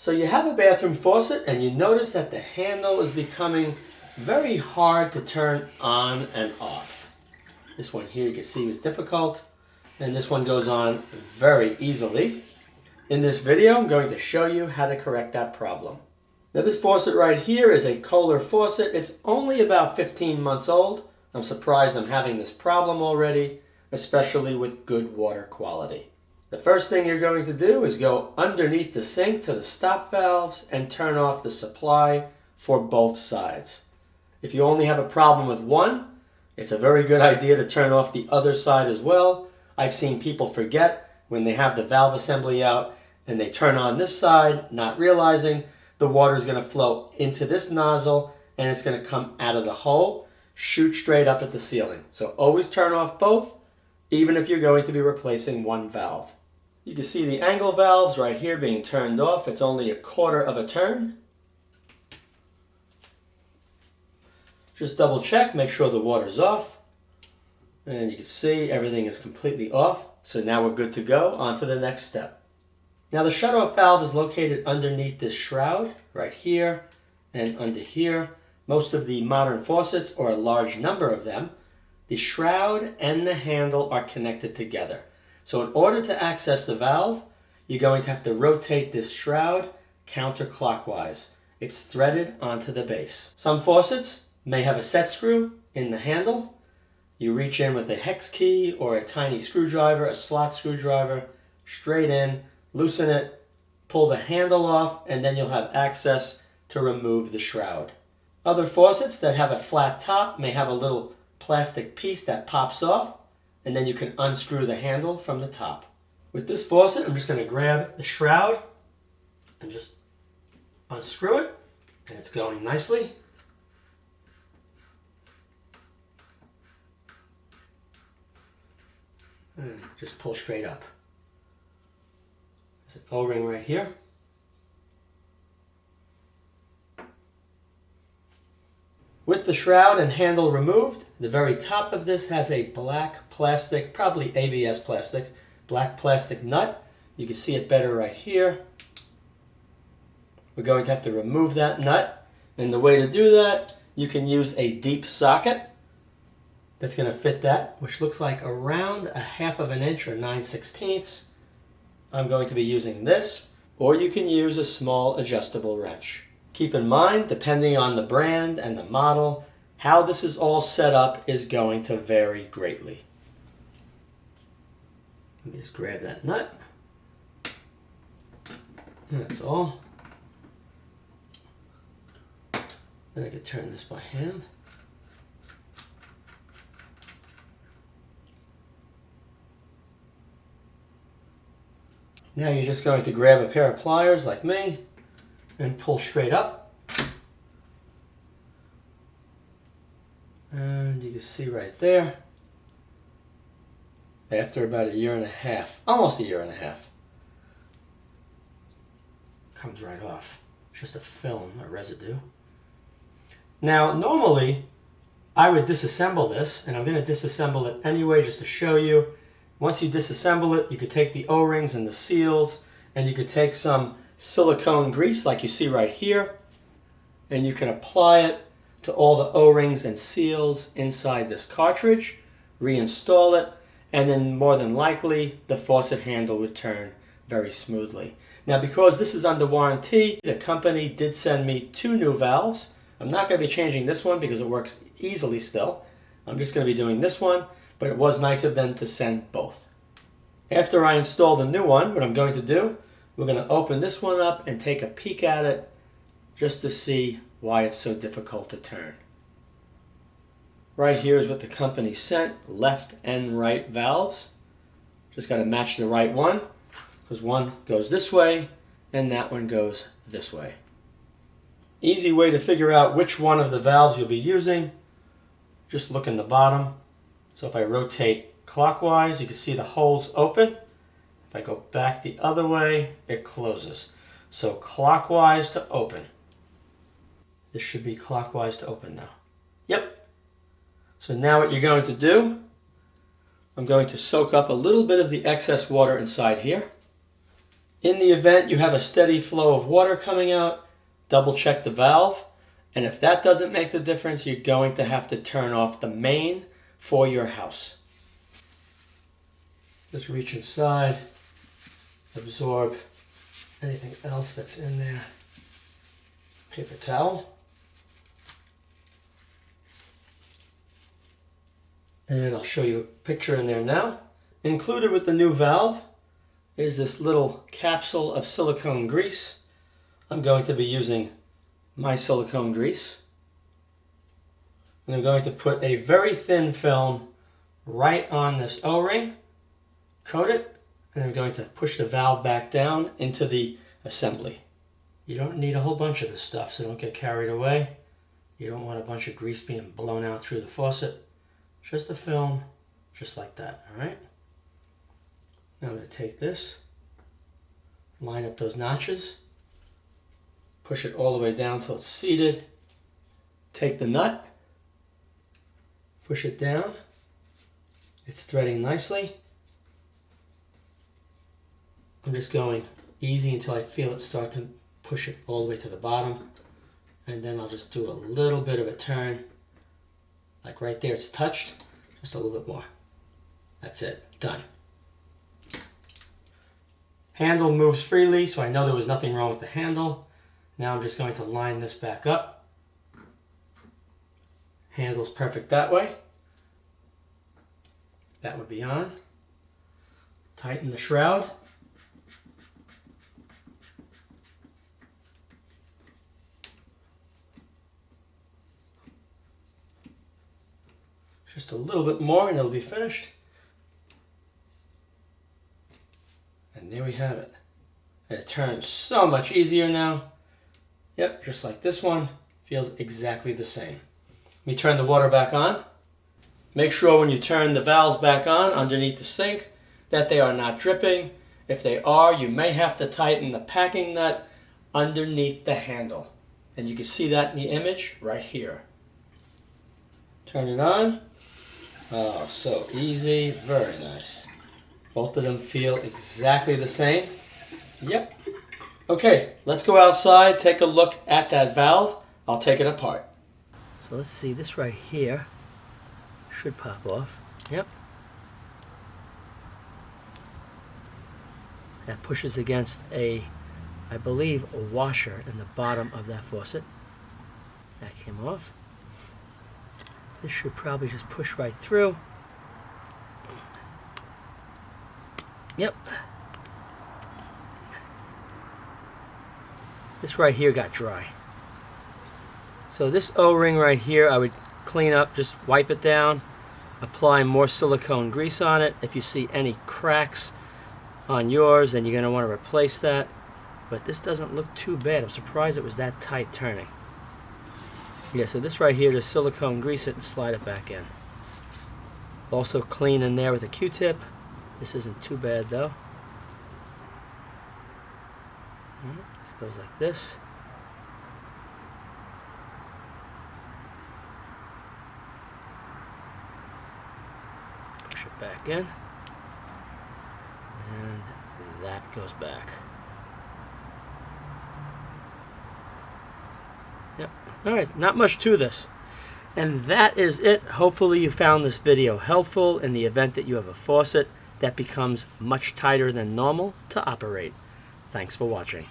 So you have a bathroom faucet and you notice that the handle is becoming very hard to turn on and off. This one here you can see is difficult, and this one goes on very easily. In this video, I'm going to show you how to correct that problem. Now this faucet right here is a Kohler faucet. It's only about 15 months old. I'm surprised I'm having this problem already, especially with good water quality. The first thing you're going to do is go underneath the sink to the stop valves and turn off the supply for both sides. If you only have a problem with one, it's a very good idea to turn off the other side as well. I've seen people forget when they have the valve assembly out and they turn on this side, not realizing the water is going to flow into this nozzle and it's going to come out of the hole, shoot straight up at the ceiling. So always turn off both, even if you're going to be replacing one valve. You can see the angle valves right here being turned off. It's only a quarter of a turn. Just double check, make sure the water's off. And you can see everything is completely off. So now we're good to go. On to the next step. Now the shut-off valve is located underneath this shroud right here and under here. Most of the modern faucets, or a large number of them, the shroud and the handle are connected together. So in order to access the valve, you're going to have to rotate this shroud counterclockwise. It's threaded onto the base. Some faucets may have a set screw in the handle. You reach in with a hex key or a tiny screwdriver, a slot screwdriver, straight in, loosen it, pull the handle off, and then you'll have access to remove the shroud. Other faucets that have a flat top may have a little plastic piece that pops off, and then you can unscrew the handle from the top. With this faucet, I'm just going to grab the shroud and just unscrew it, and it's going nicely. And just pull straight up. There's an O-ring right here. With the shroud and handle removed, the very top of this has a black plastic, probably ABS plastic, black plastic nut. You can see it better right here. We're going to have to remove that nut. And the way to do that, you can use a deep socket that's going to fit that, which looks like around 1/2 inch or 9/16. I'm going to be using this, or you can use a small adjustable wrench. Keep in mind, depending on the brand and the model, how this is all set up is going to vary greatly. Let me just grab that nut. And that's all. Then I can turn this by hand. Now you're just going to grab a pair of pliers like me and pull straight up. And you can see right there, after about 1.5 years, almost 1.5 years, comes right off. Just a film, a residue. Now normally I would disassemble this, and I'm going to disassemble it anyway just to show you. Once you disassemble it, you could take the O-rings and the seals, and you could take some silicone grease like you see right here, and you can apply it to all the O-rings and seals inside this cartridge, reinstall it, and then more than likely the faucet handle would turn very smoothly. Now because this is under warranty, the company did send me 2 new valves. I'm not going to be changing this one because it works easily still. I'm just going to be doing this one, but it was nice of them to send both. After I install the new one, what I'm going to do, we're going to open this one up and take a peek at it just to see why it's so difficult to turn. Right here is what the company sent, left and right valves. Just got to match the right one, because one goes this way and that one goes this way. Easy way to figure out which one of the valves you'll be using, just look in the bottom. So if I rotate clockwise, you can see the holes open. If I go back the other way, it closes. So clockwise to open. This should be clockwise to open now. Yep. So now what you're going to do, I'm going to soak up a little bit of the excess water inside here. In the event you have a steady flow of water coming out, double check the valve. And if that doesn't make the difference, you're going to have to turn off the main for your house. Just reach inside, absorb anything else that's in there. Paper towel. And I'll show you a picture in there now. Included with the new valve is this little capsule of silicone grease. I'm going to be using my silicone grease. And I'm going to put a very thin film right on this O-ring, coat it, and I'm going to push the valve back down into the assembly. You don't need a whole bunch of this stuff, so don't get carried away. You don't want a bunch of grease being blown out through the faucet. Just a film, just like that, all right? Now I'm going to take this, line up those notches, push it all the way down till it's seated. Take the nut, push it down. It's threading nicely. I'm just going easy until I feel it start to push it all the way to the bottom. And then I'll just do a little bit of a turn. Like right there, it's touched. Just a little bit more. That's it. Done. Handle moves freely, so I know there was nothing wrong with the handle. Now I'm just going to line this back up. Handle's perfect that way. That would be on. Tighten the shroud. Just a little bit more and it'll be finished. And there we have it. And it turns so much easier now. Yep, just like this one. Feels exactly the same. Let me turn the water back on. Make sure when you turn the valves back on underneath the sink that they are not dripping. If they are, you may have to tighten the packing nut underneath the handle. And you can see that in the image right here. Turn it on. Oh, so easy. Very nice. Both of them feel exactly the same. Yep. Okay, let's go outside, take a look at that valve. I'll take it apart. So let's see, this right here should pop off. Yep. That pushes against I believe, a washer in the bottom of that faucet. That came off. This should probably just push right through. Yep. This right here got dry. So this O-ring right here, I would clean up, just wipe it down, apply more silicone grease on it. If you see any cracks on yours, then you're going to want to replace that. But this doesn't look too bad. I'm surprised it was that tight turning. Yeah, so this right here, just silicone grease it and slide it back in. Also clean in there with a Q-tip. This isn't too bad though. This goes like this. Push it back in. And that goes back. Yep. Alright, not much to this. And that is it. Hopefully you found this video helpful in the event that you have a faucet that becomes much tighter than normal to operate. Thanks for watching.